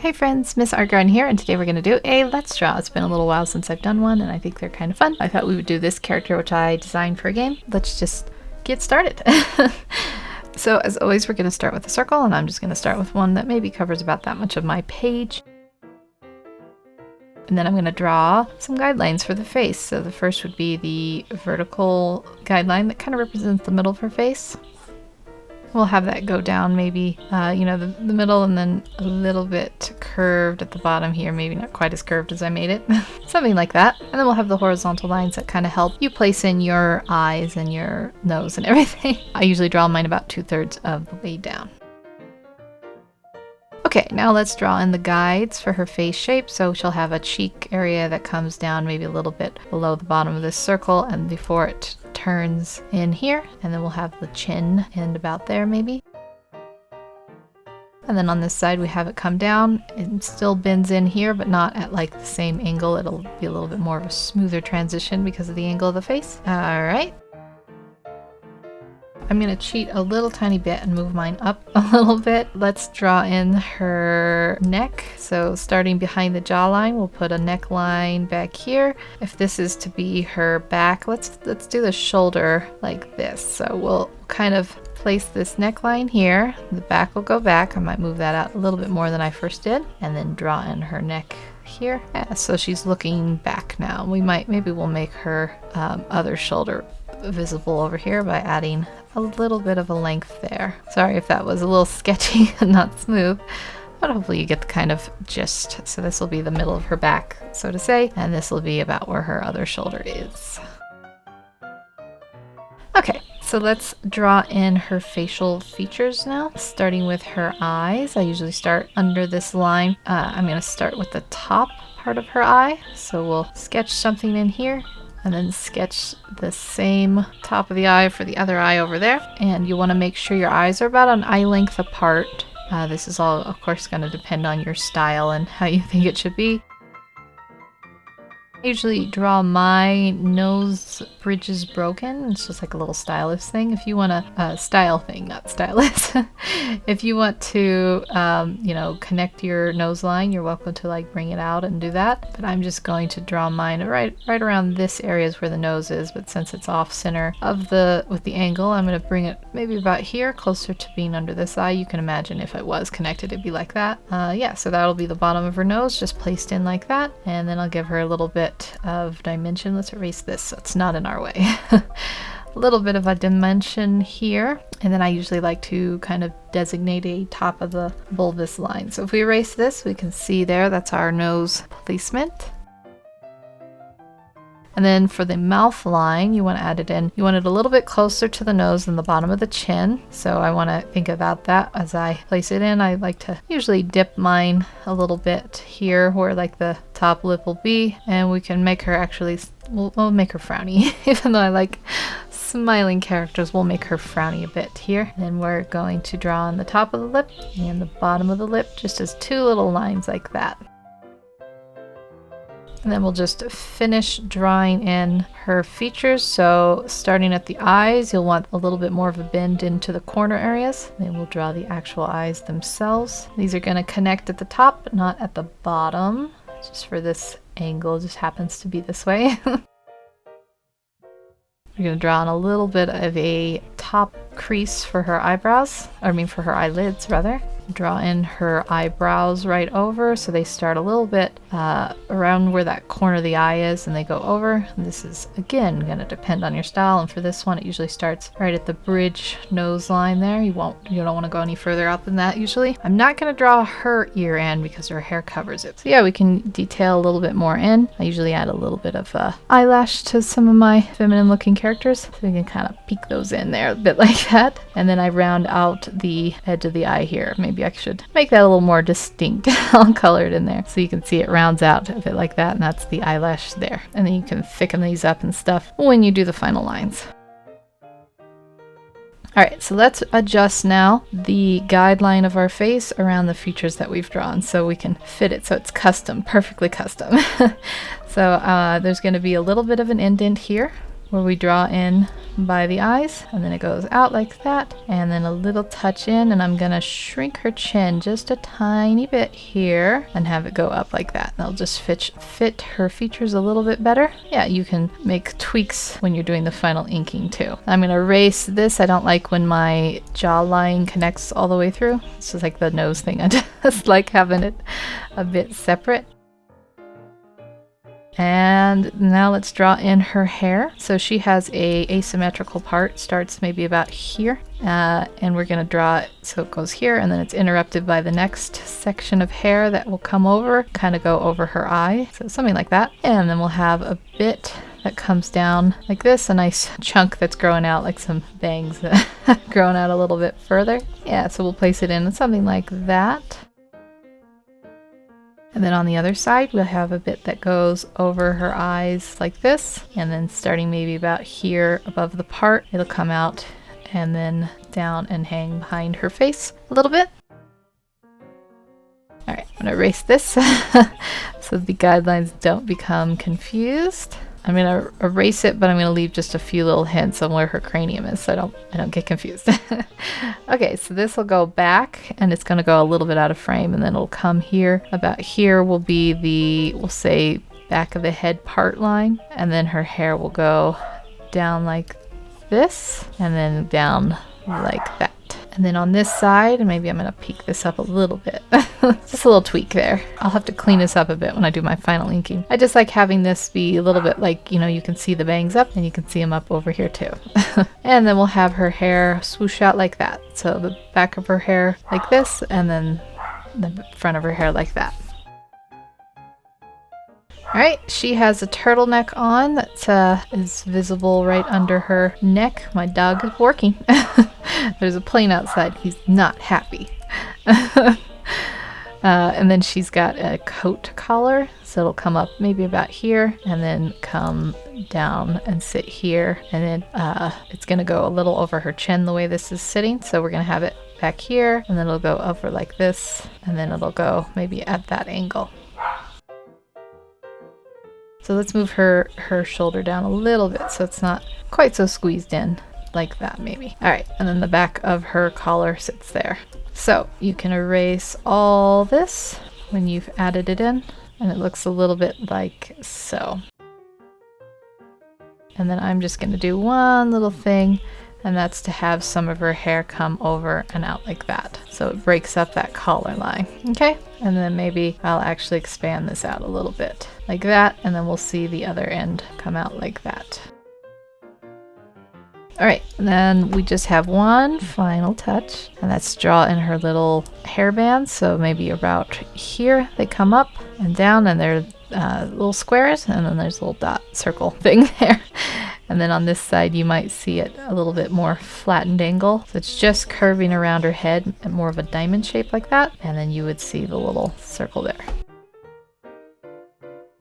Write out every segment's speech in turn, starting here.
Hey friends, Miss Art Garden here, and today we're going to do a Let's Draw. It's been a little while since I've done one, and I think they're kind of fun. I thought we would do this character, which I designed for a game. Let's just get started. So as always, we're going to start with a circle, and I'm just going to start with one that maybe covers about that much of my page. And then I'm going to draw some guidelines for the face. So the first would be the vertical guideline that kind of represents the middle of her face. We'll have that go down maybe, the middle, and then a little bit curved at the bottom here. Maybe not quite as curved as I made it. Something like that. And then we'll have the horizontal lines that kind of help you place in your eyes and your nose and everything. I usually draw mine about 2/3 of the way down. Okay, now let's draw in the guides for her face shape. So she'll have a cheek area that comes down maybe a little bit below the bottom of this circle and before it turns in here, and then we'll have the chin end about there maybe. And then on this side we have it come down. It still bends in here, but not at like the same angle. It'll be a little bit more of a smoother transition because of the angle of the face. Alright. I'm going to cheat a little tiny bit and move mine up a little bit. Let's draw in her neck. So starting behind the jawline, we'll put a neckline back here. If this is to be her back, let's do the shoulder like this. So we'll kind of place this neckline here. The back will go back. I might move that out a little bit more than I first did. And then draw in her neck here. Yeah, so she's looking back now. Maybe we'll make her other shoulder visible over here by adding a little bit of a length there. Sorry if that was a little sketchy and not smooth, but hopefully you get the kind of gist. So this will be the middle of her back, so to say, and this will be about where her other shoulder is. Okay, so let's draw in her facial features now, starting with her eyes. I usually start under this line. I'm going to start with the top part of her eye, so we'll sketch something in here and then sketch the same top of the eye for the other eye over there. And you want to make sure your eyes are about an eye length apart. This is all, of course, going to depend on your style and how you think it should be. I usually draw my nose bridges broken. It's just like a little stylist thing. If you want a style thing, not stylist. If you want to, connect your nose line, you're welcome to like bring it out and do that. But I'm just going to draw mine right around this area is where the nose is. But since it's off center with the angle, I'm going to bring it maybe about here, closer to being under this eye. You can imagine if it was connected, it'd be like that. So that'll be the bottom of her nose, just placed in like that. And then I'll give her a little bit of dimension. Let's erase this so it's not in our way. A little bit of a dimension here, and then I usually like to kind of designate a top of the bulbous line. So if we erase this, we can see there, that's our nose placement. And then for the mouth line, you want to add it in. You want it a little bit closer to the nose than the bottom of the chin. So I want to think about that as I place it in. I like to usually dip mine a little bit here where like the top lip will be. And we can make her actually, we'll make her frowny. Even though I like smiling characters, we'll make her frowny a bit here. And then we're going to draw on the top of the lip and the bottom of the lip, just as two little lines like that. And then we'll just finish drawing in her features. So starting at the eyes, you'll want a little bit more of a bend into the corner areas. Then we'll draw the actual eyes themselves. These are going to connect at the top, but not at the bottom. Just for this angle, it just happens to be this way. We're going to draw on a little bit of a top crease for her eyebrows. For her eyelids, rather. Draw in her eyebrows right over, so they start a little bit around where that corner of the eye is and they go over. And this is again going to depend on your style, and for this one it usually starts right at the bridge nose line there. You don't want to go any further out than that usually. I'm not going to draw her ear end because her hair covers it. So yeah, we can detail a little bit more in. I usually add a little bit of eyelash to some of my feminine looking characters, so we can kind of peek those in there a bit like that. And then I round out the edge of the eye here. Maybe I should make that a little more distinct. I'll color it in there so you can see it rounds out a bit like that, and that's the eyelash there. And then you can thicken these up and stuff when you do the final lines. Alright, so let's adjust now the guideline of our face around the features that we've drawn so we can fit it so it's custom, perfectly custom. So there's going to be a little bit of an indent here. where we draw in by the eyes, and then it goes out like that, and then a little touch in, and I'm gonna shrink her chin just a tiny bit here and have it go up like that. That'll just fit her features a little bit better. Yeah, you can make tweaks when you're doing the final inking too. I'm gonna erase this. I don't like when my jawline connects all the way through. It's just like the nose thing. I just like having it a bit separate. And now let's draw in her hair. So she has a asymmetrical part, starts maybe about here, and we're gonna draw it so it goes here, and then it's interrupted by the next section of hair that will come over, kind of go over her eye, so something like that. And then we'll have a bit that comes down like this, a nice chunk that's growing out, like some bangs growing out a little bit further. Yeah, so we'll place it in something like that. And then on the other side, we'll have a bit that goes over her eyes like this. And then starting maybe about here above the part, it'll come out and then down and hang behind her face a little bit. All right, I'm gonna erase this so the guidelines don't become confused. I'm gonna erase it, but I'm gonna leave just a few little hints on where her cranium is so I don't get confused. Okay, so this will go back and it's gonna go a little bit out of frame, and then it'll come here. About here will be the, we'll say, back of the head part line, and then her hair will go down like this and then down like that. And then on this side, maybe I'm gonna peek this up a little bit. Just a little tweak there. I'll have to clean this up a bit when I do my final inking. I just like having this be a little bit like, you know, you can see the bangs up and you can see them up over here too. And then we'll have her hair swoosh out like that. So the back of her hair like this, and then the front of her hair like that. Alright, she has a turtleneck on that is visible right under her neck. My dog is working. There's a plane outside. He's not happy. And then she's got a coat collar, so it'll come up maybe about here and then come down and sit here. And then it's going to go a little over her chin the way this is sitting. So we're going to have it back here, and then it'll go over like this, and then it'll go maybe at that angle. So let's move her shoulder down a little bit so it's not quite so squeezed in, like that maybe. All right, and then the back of her collar sits there. So you can erase all this when you've added it in, and it looks a little bit like so. And then I'm just gonna do one little thing, and that's to have some of her hair come over and out like that. So it breaks up that collar line, okay? And then maybe I'll actually expand this out a little bit like that, and then we'll see the other end come out like that. All right, and then we just have one final touch, and that's draw in her little hairbands. So maybe about here they come up and down, and they're little squares, and then there's a little dot circle thing there. And then on this side, you might see it a little bit more flattened angle. So it's just curving around her head, more of a diamond shape like that. And then you would see the little circle there.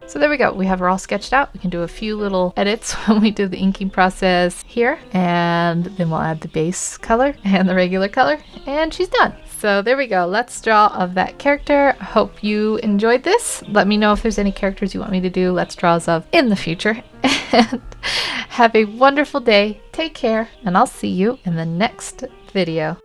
So there we go. We have her all sketched out. We can do a few little edits when we do the inking process here. And then we'll add the base color and the regular color. And she's done. So there we go. Let's draw of that character. I hope you enjoyed this. Let me know if there's any characters you want me to do Let's Draws of in the future. And have a wonderful day. Take care. And I'll see you in the next video.